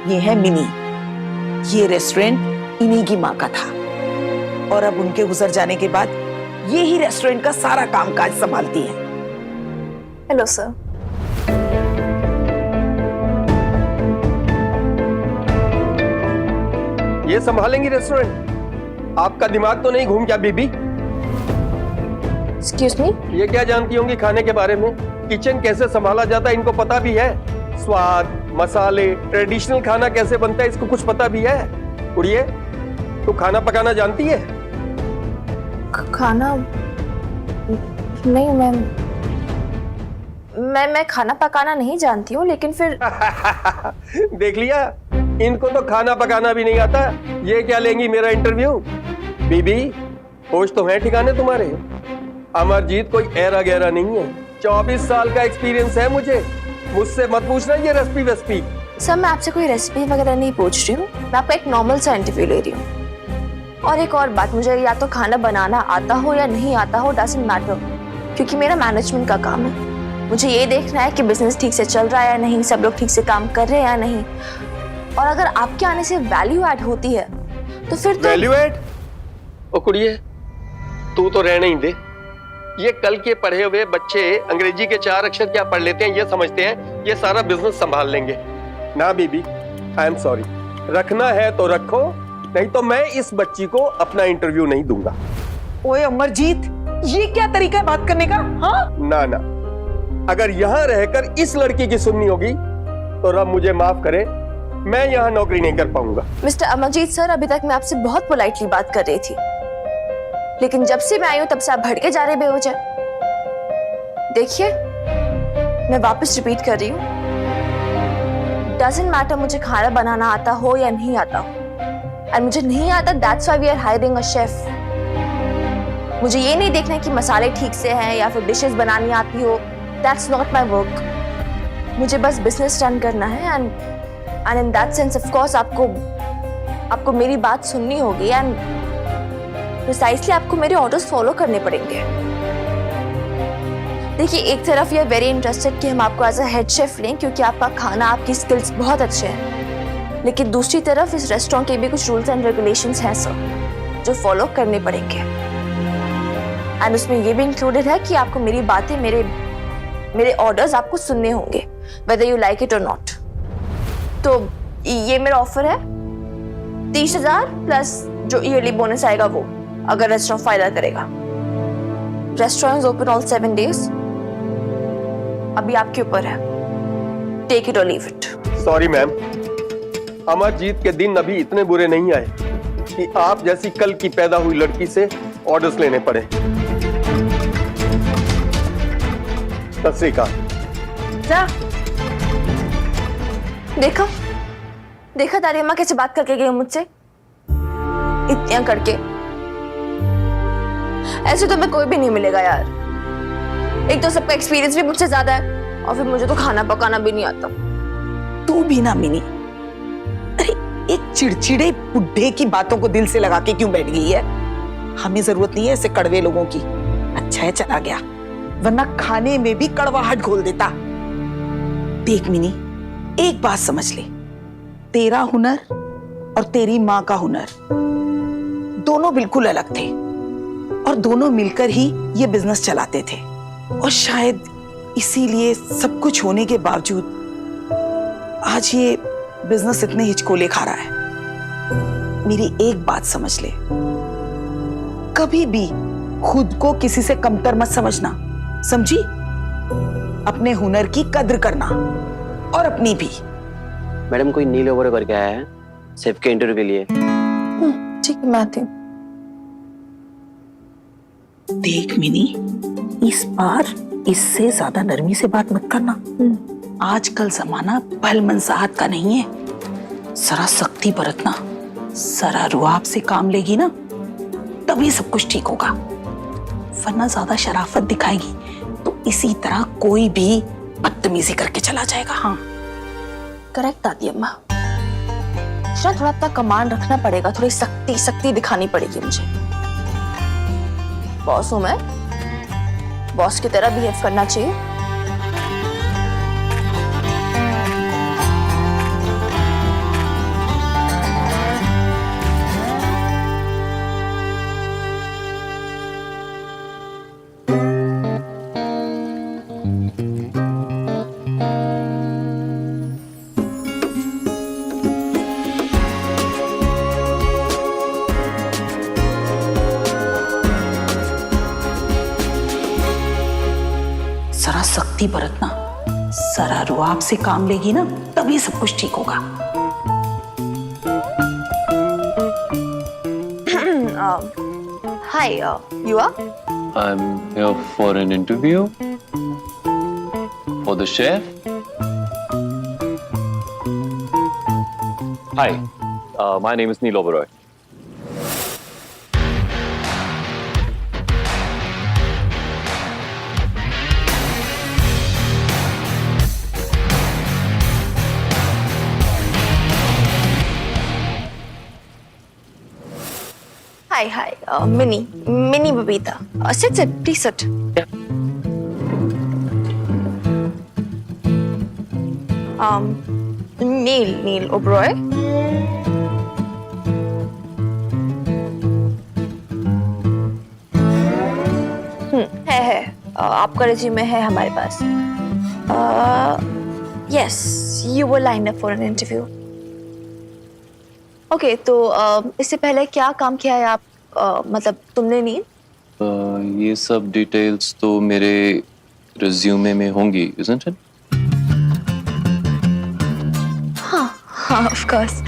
ये है मिनी। ये रेस्टोरेंट इन्हीं की माँ का था और अब उनके गुजर जाने के बाद ये ही रेस्टोरेंट का सारा कामकाज संभालती है। Hello sir. ये संभालेंगी रेस्टोरेंट? आपका दिमाग तो नहीं घूम क्या बीबी? Excuse me. ये क्या जानती होंगी खाने के बारे में? किचन कैसे संभाला जाता है इनको पता भी है? स्वाद, मसाले, ट्रेडिशनल खाना कैसे बनता है इसको कुछ पता भी है? उड़िए, तो खाना पकाना जानती है? खाना नहीं मैं खाना पकाना नहीं जानती हूँ, लेकिन फिर देख लिया, इनको तो खाना पकाना भी नहीं आता। ये क्या लेंगी मेरा इंटरव्यू? बीबी, होश तो है ठिकाने तुम्हारे? अमरजीत कोई ऐरा गहरा नहीं है। 24 साल का एक्सपीरियंस है मुझे। मुझसे मत पूछना ये रेसिपी वेसिपी। सर, मैं आपसे कोई रेसिपी वगैरह नहीं पूछ रही हूँ, मैं आपका एक नॉर्मल सा इंटरव्यू ले रही हूँ। और एक और बात, मुझे या तो खाना बनाना आता हो या नहीं आता हो, डजंट मैटर, क्योंकि मेरा मैनेजमेंट का काम है। मुझे ये देखना है कि बिजनेस ठीक से चल रहा है या नहीं, सब लोग ठीक से काम कर रहे हैं या नहीं। और अगर आपके आने से वैल्यू ऐड होती है तो फिर तो वैल्यू ऐड? ओ कुड़िए, तू तो रहने ही दे। ये कल के पढ़े हुए बच्चे अंग्रेजी के 4 अक्षर क्या पढ़ लेते हैं ये समझते हैं ये सारा बिजनेस संभाल लेंगे। ना बीबी, आई एम सॉरी। रखना है तो रखो, नहीं तो मैं इस बच्ची को अपना इंटरव्यू नहीं दूंगा। ओए अमरजीत, ये क्या तरीका है बात करने का? हाँ ना ना, अगर यहाँ रहकर इस लड़की की सुननी होगी तो रब मुझे माफ करे, मैं यहाँ नौकरी नहीं कर पाऊंगा। मिस्टर अमरजीत सर, अभी तक मैं आपसे बहुत पोलाइटली बात कर रही थी, लेकिन जब से मैं आई हूं तब से आप भड़के जा रहे बेवजह। देखिए, मैं वापस रिपीट कर रही हूँ, डजंट मैटर मुझे खाना बनाना आता हो या नहीं आता हो, और मुझे नहीं आता, that's why we are hiring a chef. मुझे ये नहीं देखना कि मसाले ठीक से हैं या फिर डिशेस बनानी आती हो, दैट्स नॉट माई वर्क। मुझे बस बिजनेस रन करना है, and in that sense of course आपको मेरी बात सुननी होगी, एंड प्रिसाइसली आपको मेरे ऑर्डर्स फॉलो करने पड़ेंगे। देखिए, एक तरफ ये वेरी इंटरेस्टेड कि हम आपको एज अ हेड शेफ लें क्योंकि आपका खाना, आपकी स्किल्स बहुत अच्छे हैं, लेकिन दूसरी तरफ इस रेस्टोरेंट के भी कुछ रूल्स एंड रेगुलेशंस हैं सर, जो फॉलो करने पड़ेंगे। एंड उसमें ये भी इंक्लूडेड है कि आपको मेरी बातें, मेरे ऑर्डर्स आपको सुनने होंगे, वेदर यू लाइक इट और नॉट। तो ये मेरा ऑफर है, 30,000 प्लस जो ईयरली बोनस आएगा वो, अगर रेस्टोरेंट फायदा करेगा। Restaurant open all 7 days. अभी आपके ऊपर है, टेक इट और leave it. Sorry ma'am, Amarjeet के दिन अभी इतने बुरे नहीं आए कि आप जैसी कल की पैदा हुई लड़की से ऑर्डर्स लेने पड़े। सत श्री अकाल। जा। देखा तारी अम्मा कैसे बात करके गई मुझसे, इतना करके। ऐसे तो मैं कोई भी नहीं मिलेगा यार। एक तो सबका एक्सपीरियंस भी मुझसे ज्यादा है, और फिर मुझे तो खाना पकाना भी नहीं आता। तू भी ना मिनी, अरे एक चिड़चिड़े बुढ़े की बातों को दिल से लगा के क्यों बैठ गई है? हमें जरूरत नहीं है ऐसे कड़वे लोगों की। अच्छा है चला गया, वरना खाने में भी कड़वाहट घोल देता। देख मिनी, एक बात समझ ले, तेरा हुनर और तेरी माँ का हुनर दोनों बिल्कुल अलग थे, और दोनों मिलकर ही ये बिजनेस चलाते थे। और शायद इसीलिए सब कुछ होने के बावजूद आज ये बिजनेस इतने हिचकोले खा रहा है। मेरी एक बात समझ ले, कभी भी खुद को किसी से कमतर मत समझना, समझी? अपने हुनर की कद्र करना, और अपनी भी। मैडम, कोई नील ओवर करके आया है शेफ के इंटरव्यू के लिए। ठीक है, मैं आती हूँ। देख मिनी, इस बार इससे ज्यादा नरमी से बात मत करना। आजकल जमाना भल मनसाहत का नहीं है। जरा सख्ती बरतना, जरा रुआब से काम लेगी ना, तभी सब कुछ ठीक होगा। वरना ज्यादा शराफत दिखाएगी तो इसी तरह कोई भी बदतमीजी करके चला जाएगा। हाँ करेक्ट दादी अम्मा, थोड़ा अपना कमांड रखना पड़ेगा, थोड़ी सख्ती दिखानी पड़ेगी मुझे। बॉस हूं मैं, बॉस की तरह बिहेव करना चाहिए। सख्ती बरतना, जरा रुआब से काम लेगी ना तभी सब कुछ ठीक होगा। Hi, you are? I'm here for an interview for the chef. Hi, my name is Neil Oberoi. Hi, Minnie Babita. Sit, please sit. Neil Oberoi. है आपका रिज्यूमे है हमारे पास। Yes, you were lined up for an interview. Okay तो इससे पहले क्या काम किया है आप, मतलब तुमने नहीं? ये सब डिटेल्स तो मेरे रिज्यूमे में होंगी, isn't it? हाँ, of course.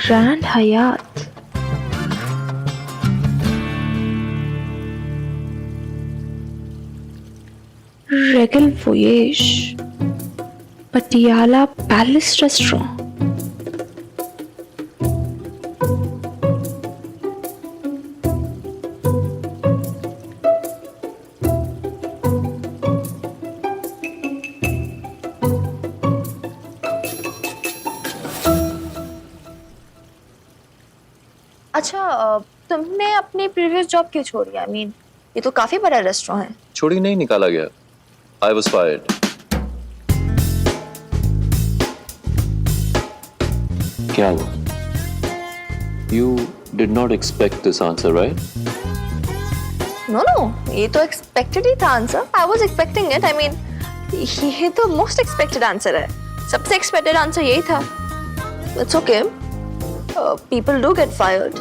Grand Hyatt. Regal Voyage, Patiala Palace Restaurant. अच्छा, तुमने अपनी प्रीवियस जॉब क्यों छोड़ी? आई मीन ये तो काफी बड़ा रेस्टोरेंट है। छोड़ी नहीं, निकाला गया। I was fired. क्या हुआ? You did not expect this answer, right? No, ये तो expected ही था answer. I was expecting it. I mean, ये तो most expected आंसर है। सबसे expected आंसर यही था। It's okay. People do get fired,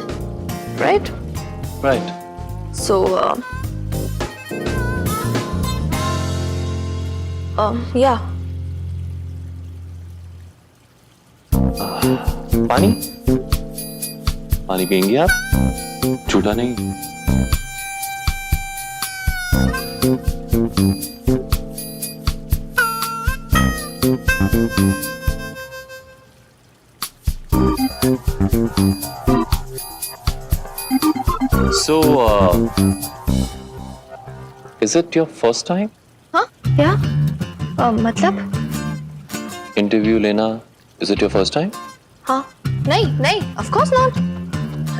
right? Right. So, yeah. पानी? पानी पियेंगे आप? झूठा नहीं। So, is it your first time? हाँ? क्या? मतलब? Interview लेना, is it your first time? हाँ? नहीं, of course not.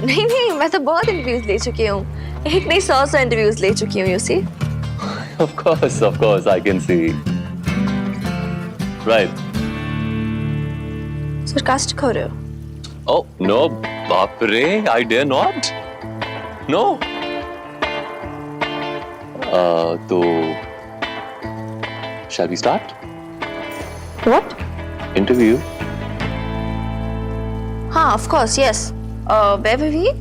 नहीं, मैं तो बहुत इंटरव्यूज ले चुकी हूँ। एक नहीं 100 इंटरव्यूज ले चुकी हूँ, you see? Of course, I can see. Right. Sarcastic हो रहे हो? Oh, no, बाप रे, I dare not. No. तो shall we start? What? Interview. हाँ, of course, yes. Where were we?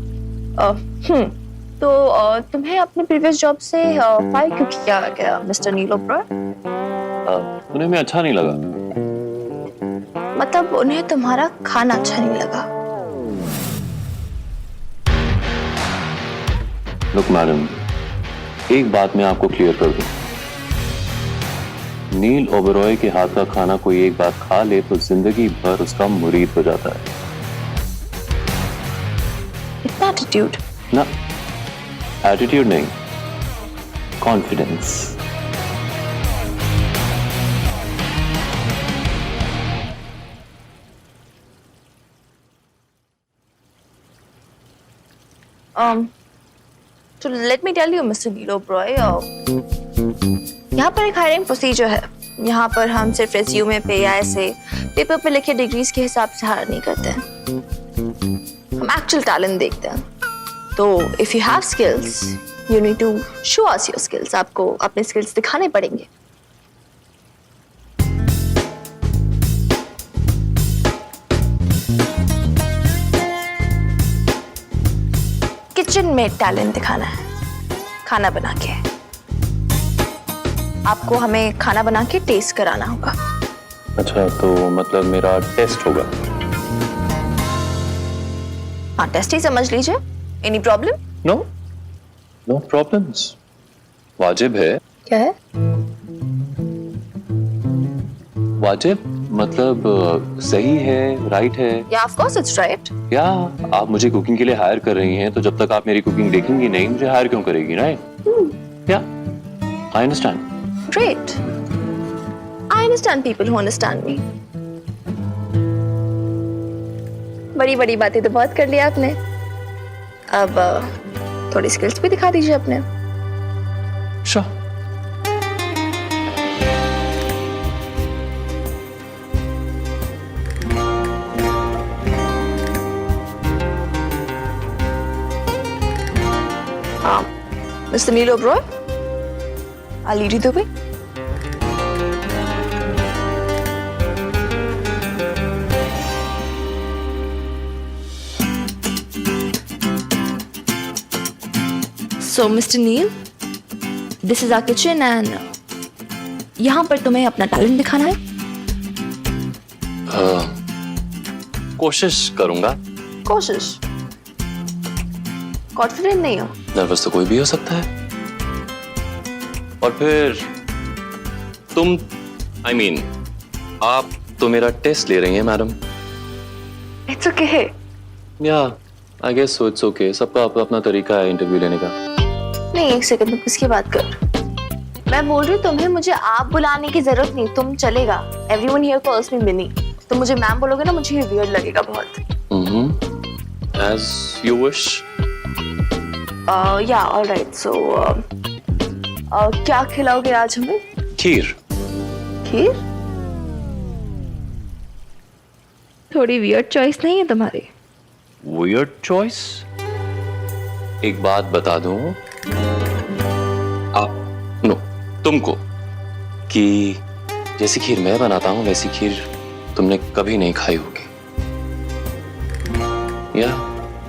तो तुम्हें अपने प्रीवियस जॉब से फायर क्यों किया गया, मिस्टर नील ओबरॉय? उन्हें मैं अच्छा नहीं लगा। मतलब उन्हें तुम्हारा खाना अच्छा नहीं लगा? Look, मैडम, एक बात मैं आपको क्लियर कर दूं। नील ओबरॉय के हाथ का खाना कोई एक बार खा ले तो जिंदगी भर उसका मुरीद हो जाता है। इतना एटीट्यूड? ना, एटीट्यूड नहीं, confidence. So let me tell you, Mr. Neil Oberoi, यहाँ पर एक हायरिंग प्रोसीजर है। यहाँ पर हम सिर्फ रेज्यूमे पे या ऐसे पेपर पे लिखे डिग्रीज के हिसाब से हायर नहीं करते हैं। हम एक्चुअल टैलेंट देखते हैं। तो if you have skills, you need to show us your skills. आपको अपने स्किल्स दिखाने पड़ेंगे। किचन में टैलेंट दिखाना है, खाना बना के। आपको हमें खाना बना के टेस्ट कराना होगा। अच्छा, तो मतलब मेरा टेस्ट होगा? हाँ, टेस्ट ही समझ लीजिए। Any problem? No, no problems. वाजिब है। क्या है? वाजिब मतलब सही है, राइट है। या ऑफ कोर्स इट्स राइट। या आप मुझे कुकिंग के लिए हायर कर रही हैं, तो जब तक आप मेरी कुकिंग देखेंगी नहीं, मुझे हायर क्यों करेगी, राइट? या I understand. Great. I understand people who understand me. बड़ी बड़ी बातें तो बहुत कर लिया आपने। अब थोड़ी स्किल्स भी दिखा दीजिए अपने। Sure. Mr. Neil Oberoi, I'll lead you the way. So, Mr. Neil, this is our kitchen and यहाँ पर तुम्हें अपना टैलेंट दिखाना है। कोशिश करूंगा। कोशिश? कॉन्फिडेंट नहीं हो? नर्वस तो कोई भी हो सकता है। और फिर तुम, I mean, आप तो मेरा टेस्ट ले रही हैं मैडम। It's okay. या I guess so, it's okay. सबका अपना अपना तरीका है इंटरव्यू लेने का। नहीं, एक सेकंड, तुम किसकी बात कर? मैं बोल रही हूँ तुम्हें मुझे आप बुलाने की जरूरत नहीं, तुम चलेगा। Everyone here calls me mini. तुम मुझे मैम बोलोगे ना, मुझे वियर्ड लगेगा बहुत। As you wish. या ऑलराइट। सो क्या खिलाओगे आज हमें? खीर। खीर? थोड़ी वियर्ड चॉइस नहीं है तुम्हारी? Weird choice? एक बात बता दूं आप, नो, तुमको, कि जैसी खीर मैं बनाता हूं वैसी खीर तुमने कभी नहीं खाई होगी। या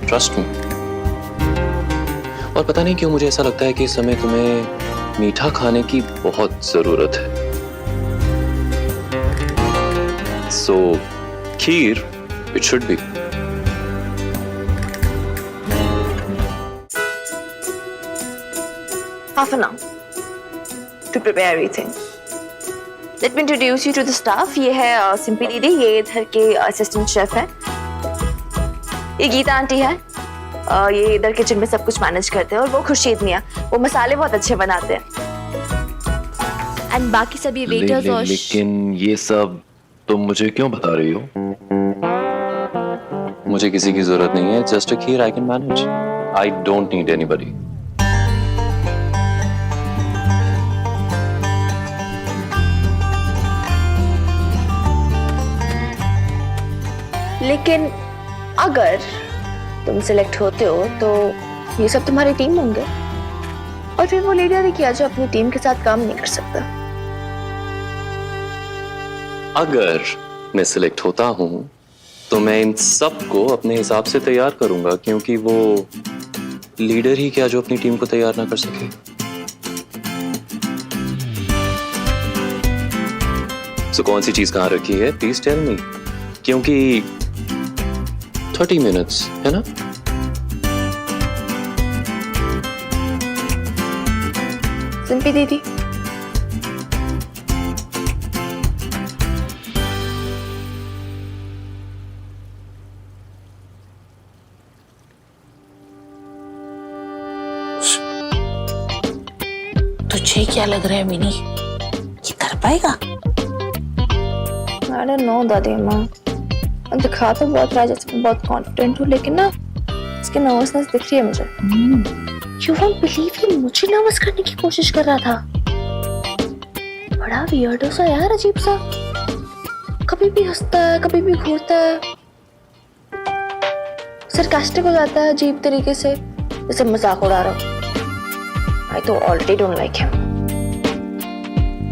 ट्रस्ट मी। और पता नहीं क्यों मुझे ऐसा लगता है कि इस समय तुम्हें मीठा खाने की बहुत जरूरत है। सो खीर it should be. Half an hour to prepare everything. Let me introduce you to the staff. ये है सिंपी दीदी, ये इधर के असिस्टेंट शेफ है। ये गीता आंटी है, ये इधर किचन में सब कुछ मैनेज करते हैं। और वो खुर्शीद मियाँ, वो मसाले बहुत अच्छे बनाते हैं। एंड बाकी सब ये वेटर्स और लेकिन ये सब तुम मुझे क्यों बता रही हो? मुझे किसी की जरूरत नहीं है। Just a kheer I can manage. I don't need anybody. लेकिन अगर तुम सिलेक्ट होते हो तो ये सब तुम्हारी टीम होंगे, और फिर वो लीडर ही किया जो अपनी टीम के साथ काम नहीं कर सकता। अगर मैं सिलेक्ट होता हूं तो मैं इन सब को अपने हिसाब से तैयार करूंगा, क्योंकि वो लीडर ही क्या जो अपनी टीम को तैयार ना कर सके। सो कौन सी चीज कहां रखी है, प्लीज टेल मी, क्योंकि 30 मिनट्स है ना। सिंपी दीदी, तुझे क्या लग रहा है मिनी, ये कर पाएगा? I don't know दादी माँ, दिखा तो बहुत रहा है जैसे मैं बहुत कॉन्फिडेंट हूँ, लेकिन ना इसकी नर्वसनेस दिख रही है मुझे। You won't believe ये मुझे नर्वस करने की कोशिश कर रहा था। बड़ा वियर्ड सा यार, अजीब सा, कभी भी हंसता है कभी भी घूरता है, सरकास्टिक हो जाता है अजीब तरीके से, जैसे मजाक उड़ा रहा हूँ। I तो already don't like him।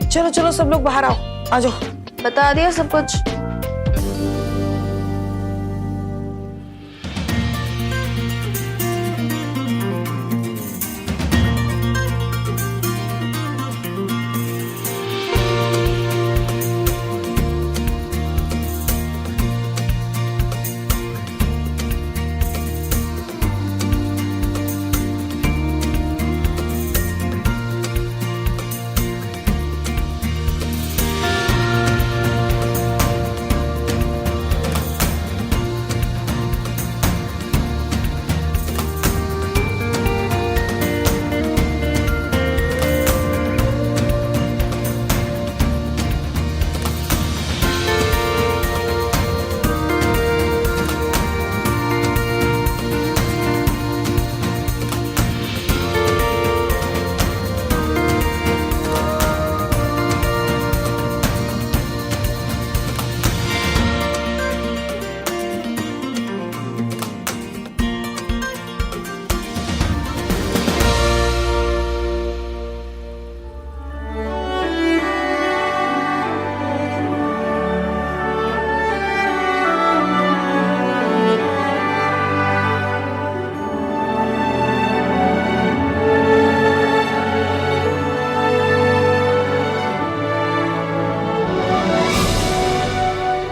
चलो चलो सब लोग बाहर आओ, आ जाओ। बता दिया सब कुछ।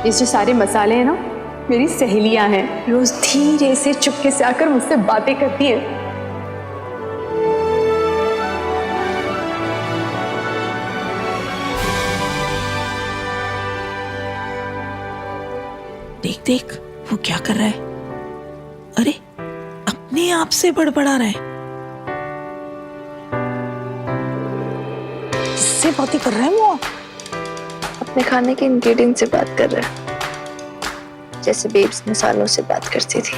ये जो सारे मसाले हैं ना, मेरी सहेलियां हैं। रोज धीरे से चुपके से आकर मुझसे बातें करती हैं। देख देख वो क्या कर रहा है। अरे अपने आप से बड़बड़ा रहा है। किससे बातें कर रहा है वो? अपने खाने के इंग्रेडिएंट से बात कर रहा है, जैसे बेब्स मसालों से बात करती थी।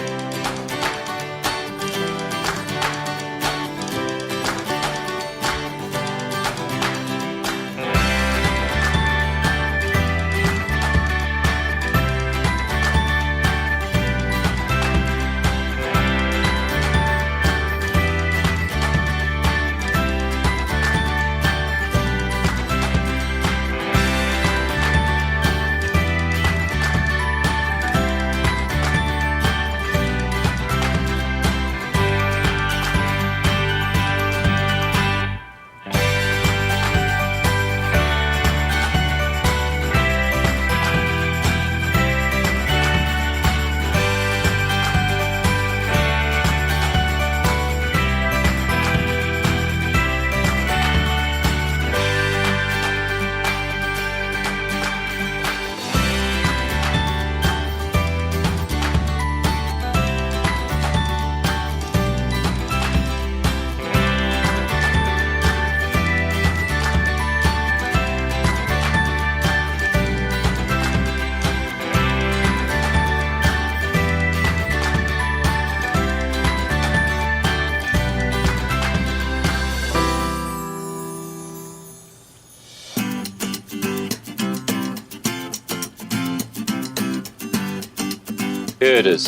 Here it is.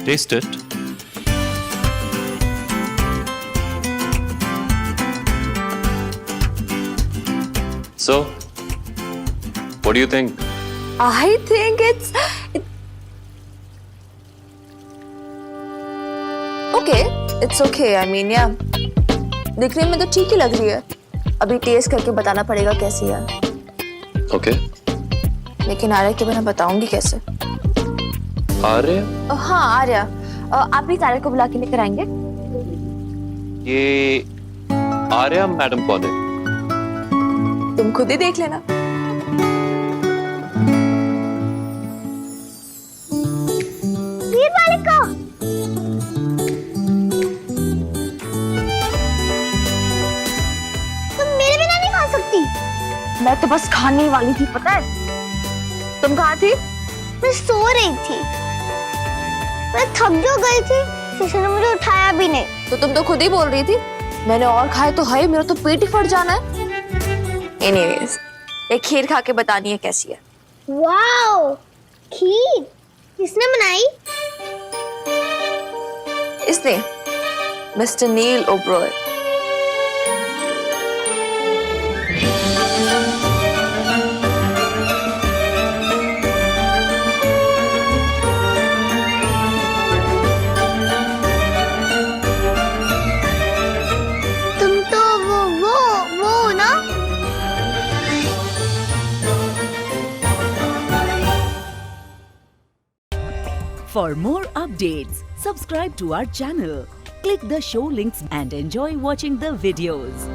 Taste it. So, what do you think? I think it's okay. It's okay. I mean, yeah. दिखने में तो ठीक ही लग रही है। अभी टेस्ट करके बताना पड़ेगा कैसी है। Okay. लेकिन आर्या के बिना बताऊंगी कैसे? आर्य? हाँ आर्या, आप प्लीज आर्या को बुला के लेकर आएंगे। ये आर्या मैडम कौन है? तुम खुद ही देख लेना। तुम मेरे बिना नहीं खा सकती। मैं तो बस खाने ही वाली थी, पता है। तुम कहाँ थी? मैं सो रही थी। मैं थक जो गई थी, किसी ने मुझे उठाया भी नहीं। तो तुम तो खुद ही बोल रही थी मैंने और खाए तो है, मेरा तो पेट ही फट जाना है। एनीवेज, एक खीर खा के बतानी है कैसी है। वाओ, खीर किसने बनाई? इसने, मिस्टर नील ओब्रॉय। तुम तो वो ना? For more updates, subscribe to our channel, click the show links and enjoy watching the videos.